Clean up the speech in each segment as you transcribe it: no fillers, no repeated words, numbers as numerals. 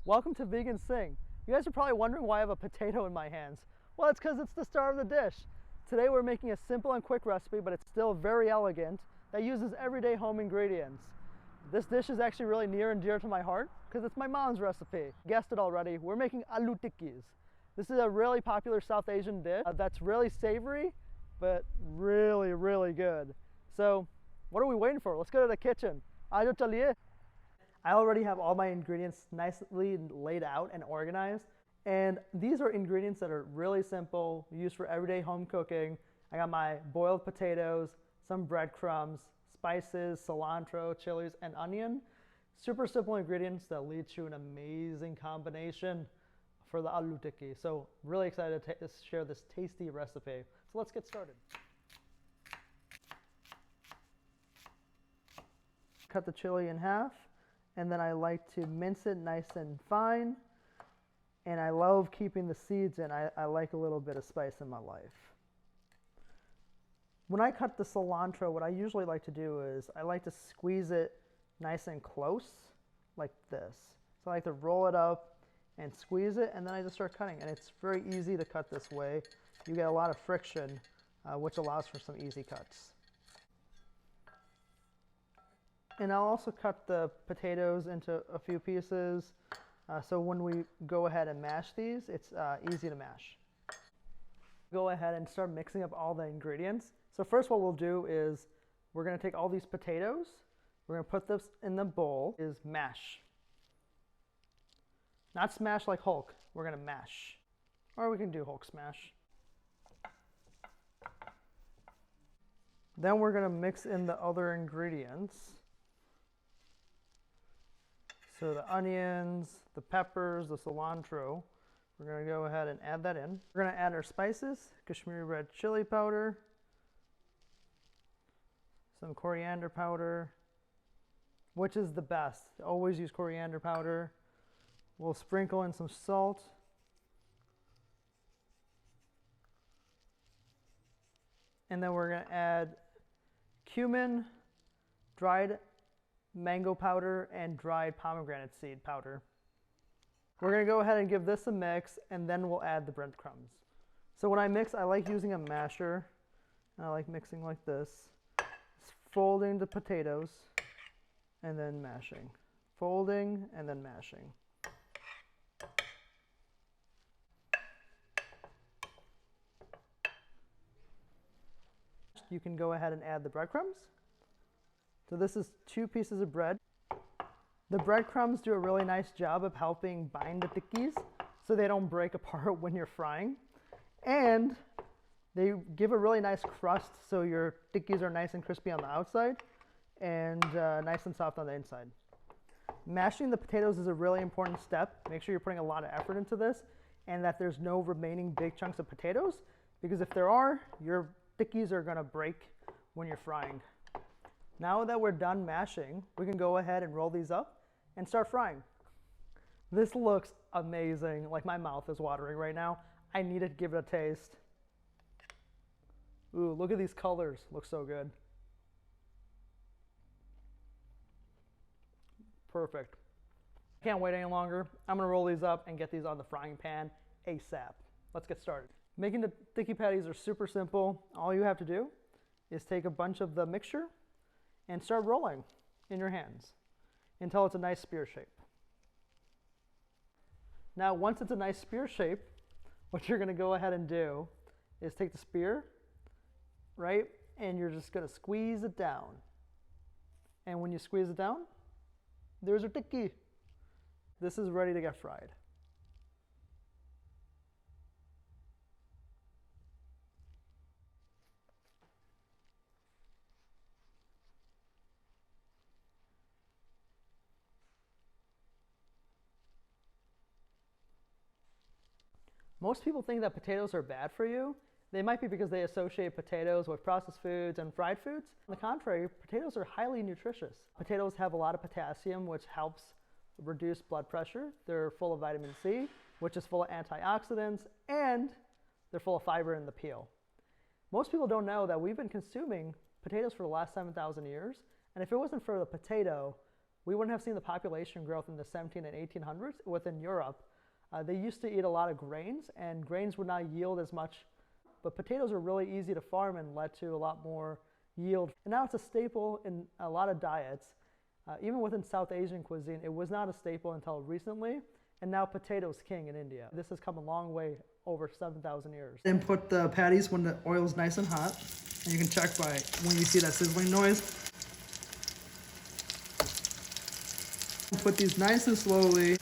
Welcome to Vegan Sing. You guys are probably wondering why I have a potato in my hands. Well, it's because it's the star of the dish. Today we're making a simple and quick recipe, but it's still very elegant, that uses everyday home ingredients. This dish is actually really near and dear to my heart because it's my mom's recipe. Guessed it already, we're making aloo tikkis. This is a really popular South Asian dish that's really savory, but really, really good. So what are we waiting for? Let's go to the kitchen. Aajo chaliye. I already have all my ingredients nicely laid out and organized. And these are ingredients that are really simple, used for everyday home cooking. I got my boiled potatoes, some breadcrumbs, spices, cilantro, chilies, and onion. Super simple ingredients that lead to an amazing combination for the aloo tikki. So really excited to share this tasty recipe. So let's get started. Cut the chili in half. And then I like to mince it nice and fine. And I love keeping the seeds in. I like a little bit of spice in my life. When I cut the cilantro, what I usually like to do is I like to squeeze it nice and close, like this. So I like to roll it up and squeeze it, and then I just start cutting. And it's very easy to cut this way. You get a lot of friction, which allows for some easy cuts. And I'll also cut the potatoes into a few pieces. So when we go ahead and mash these, it's easy to mash. Go ahead and start mixing up all the ingredients. So first what we'll do is we're gonna take all these potatoes, we're gonna put this in the bowl, is mash. Not smash like Hulk, we're gonna mash. Or we can do Hulk smash. Then we're gonna mix in the other ingredients. So the onions, the peppers, the cilantro, we're gonna go ahead and add that in. We're gonna add our spices, Kashmiri red chili powder, some coriander powder, which is the best. Always use coriander powder. We'll sprinkle in some salt. And then we're gonna add cumin, dried mango powder, and dried pomegranate seed powder. We're gonna go ahead and give this a mix, and then we'll add the breadcrumbs. So when I mix, I like using a masher, and I like mixing like this. Just folding the potatoes, and then mashing. Folding, and then mashing. You can go ahead and add the breadcrumbs. So this is 2 pieces of bread. The breadcrumbs do a really nice job of helping bind the tikkis so they don't break apart when you're frying. And they give a really nice crust so your tikkis are nice and crispy on the outside and nice and soft on the inside. Mashing the potatoes is a really important step. Make sure you're putting a lot of effort into this and that there's no remaining big chunks of potatoes, because if there are, your tikkis are gonna break when you're frying. Now that we're done mashing, we can go ahead and roll these up and start frying. This looks amazing. Like, my mouth is watering right now. I need to give it a taste. Ooh, look at these colors. Looks so good. Perfect. Can't wait any longer. I'm gonna roll these up and get these on the frying pan ASAP. Let's get started. Making the tikki patties are super simple. All you have to do is take a bunch of the mixture and start rolling in your hands until it's a nice spear shape. Now, once it's a nice spear shape, what you're gonna go ahead and do is take the spear, right? And you're just gonna squeeze it down. And when you squeeze it down, there's your tikki. This is ready to get fried. Most people think that potatoes are bad for you. They might be because they associate potatoes with processed foods and fried foods. On the contrary, potatoes are highly nutritious. Potatoes have a lot of potassium, which helps reduce blood pressure. They're full of vitamin C, which is full of antioxidants, and they're full of fiber in the peel. Most people don't know that we've been consuming potatoes for the last 7,000 years, and if it wasn't for the potato, We wouldn't have seen the population growth in the 17 and 1800s within Europe. They used to eat a lot of grains, and grains would not yield as much, but potatoes are really easy to farm and led to a lot more yield. And now it's a staple in a lot of diets. Even within South Asian cuisine, it was not a staple until recently, and now potatoes king in India. This has come a long way over 7,000 years. Then put the patties when the oil's nice and hot, and you can check by when you see that sizzling noise. Put these nice and slowly.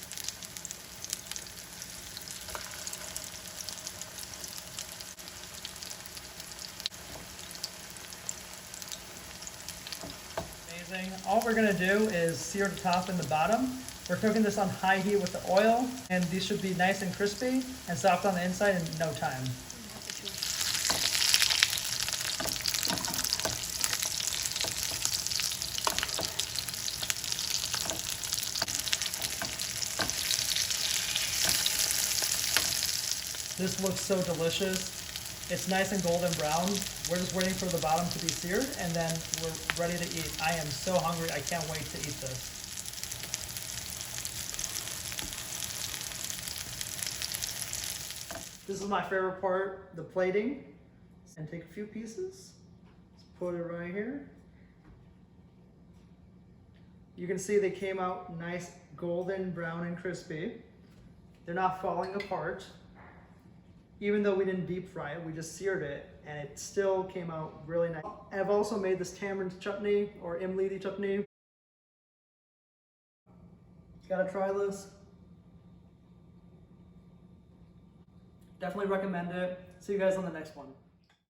Amazing. All we're gonna do is sear the top and the bottom. We're cooking this on high heat with the oil, and these should be nice and crispy and soft on the inside in no time. This looks so delicious. It's nice and golden brown. We're just waiting for the bottom to be seared, and then we're ready to eat. I am so hungry, I can't wait to eat this. This is my favorite part, the plating. And take a few pieces, just put it right here. You can see they came out nice, golden, brown, and crispy. They're not falling apart. Even though we didn't deep fry it, we just seared it, and it still came out really nice. I've also made this tamarind chutney, or imli chutney. Gotta try this. Definitely recommend it. See you guys on the next one.